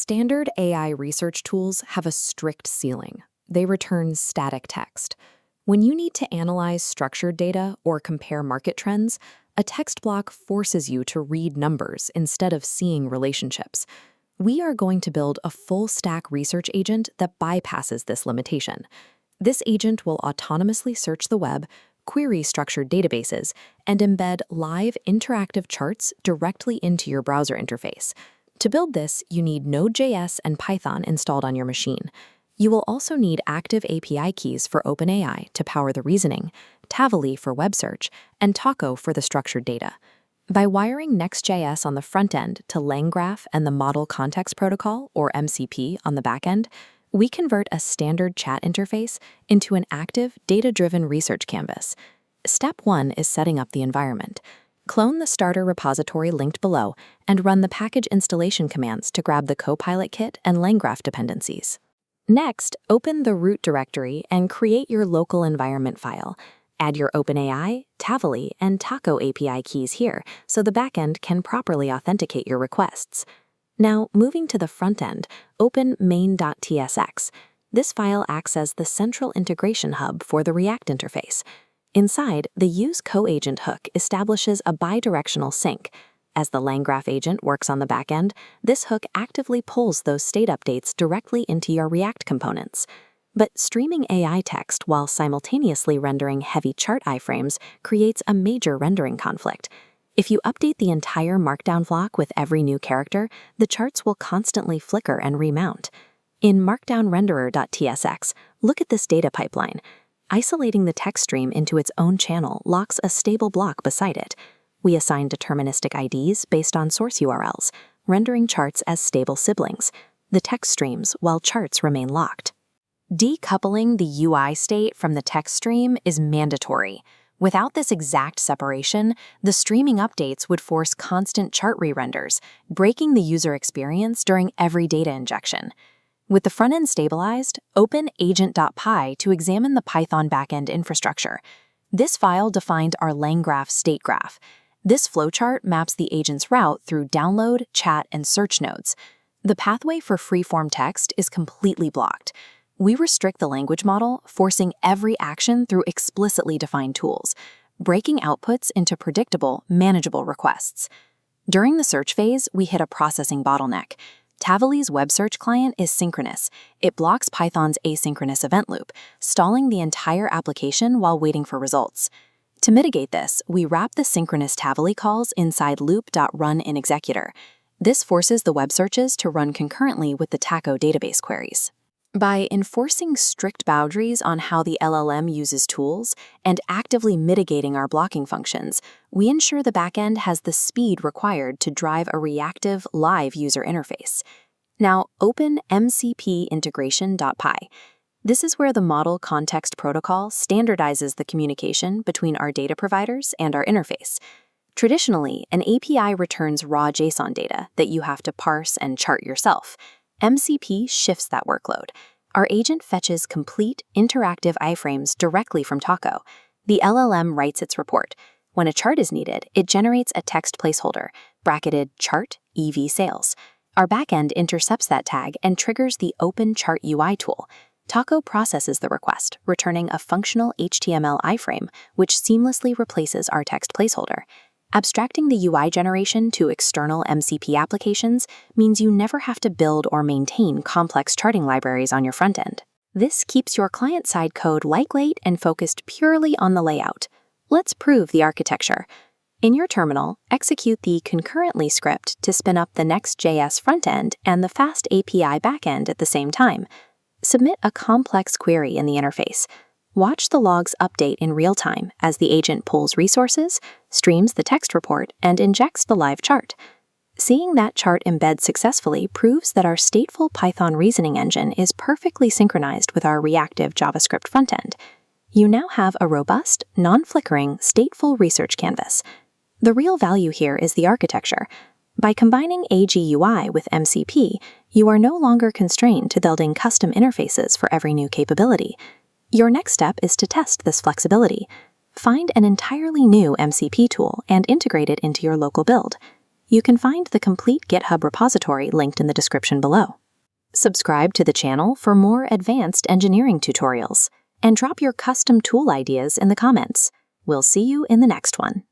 Standard AI research tools have a strict ceiling. They return static text. When you need to analyze structured data or compare market trends, a text block forces you to read numbers instead of seeing relationships. We are going to build a full-stack research agent that bypasses this limitation. This agent will autonomously search the web, query structured databases, and embed live interactive charts directly into your browser interface. To build this, you need Node.js and Python installed on your machine. You will also need active API keys for OpenAI to power the reasoning, Tavily for web search, and Taco for the structured data. By wiring Next.js on the front end to LangGraph and the Model Context Protocol, or MCP, on the back end, we convert a standard chat interface into an active, data-driven research canvas. Step 1 is setting up the environment. Clone the starter repository linked below and run the package installation commands to grab the Copilot kit and LangGraph dependencies. Next, open the root directory and create your local environment file. Add your OpenAI, Tavily, and Taco API keys here so the backend can properly authenticate your requests. Now, moving to the front end, open main.tsx. This file acts as the central integration hub for the React interface. Inside, the Use Co-agent hook establishes a bidirectional sync. As the LangGraph agent works on the backend, this hook actively pulls those state updates directly into your React components. But streaming AI text while simultaneously rendering heavy chart iframes creates a major rendering conflict. If you update the entire Markdown block with every new character, the charts will constantly flicker and remount. In markdownrenderer.tsx, look at this data pipeline. Isolating the text stream into its own channel locks a stable block beside it. We assign deterministic IDs based on source URLs, rendering charts as stable siblings, the text streams while charts remain locked. Decoupling the UI state from the text stream is mandatory. Without this exact separation, the streaming updates would force constant chart re-renders, breaking the user experience during every data injection. With the front end stabilized, open agent.py to examine the Python backend infrastructure. This file defined our LangGraph state graph. This flowchart maps the agent's route through download, chat, and search nodes. The pathway for free-form text is completely blocked. We restrict the language model, forcing every action through explicitly defined tools, breaking outputs into predictable, manageable requests. During the search phase, we hit a processing bottleneck. Tavily's web search client is synchronous. It blocks Python's asynchronous event loop, stalling the entire application while waiting for results. To mitigate this, we wrap the synchronous Tavily calls inside loop.runInExecutor. This forces the web searches to run concurrently with the Taco database queries. By enforcing strict boundaries on how the LLM uses tools and actively mitigating our blocking functions, we ensure the backend has the speed required to drive a reactive, live user interface. Now, open MCP integration.py. This is where the Model Context Protocol standardizes the communication between our data providers and our interface. Traditionally, an API returns raw JSON data that you have to parse and chart yourself. MCP shifts that workload. Our agent fetches complete, interactive iframes directly from Taco. The LLM writes its report. When a chart is needed, it generates a text placeholder, bracketed chart EV sales. Our backend intercepts that tag and triggers the Open Chart UI tool. Taco processes the request, returning a functional HTML iframe, which seamlessly replaces our text placeholder. Abstracting the UI generation to external MCP applications means you never have to build or maintain complex charting libraries on your front end. This keeps your client-side code lightweight and focused purely on the layout. Let's prove the architecture. In your terminal, execute the concurrently script to spin up the Next.js frontend and the Fast API backend at the same time. Submit a complex query in the interface. Watch the logs update in real time as the agent pulls resources, streams the text report, and injects the live chart. Seeing that chart embed successfully proves that our stateful Python reasoning engine is perfectly synchronized with our reactive JavaScript frontend. You now have a robust, non-flickering, stateful research canvas. The real value here is the architecture. By combining AGUI with MCP, you are no longer constrained to building custom interfaces for every new capability. Your next step is to test this flexibility. Find an entirely new MCP tool and integrate it into your local build. You can find the complete GitHub repository linked in the description below. Subscribe to the channel for more advanced engineering tutorials, and drop your custom tool ideas in the comments. We'll see you in the next one.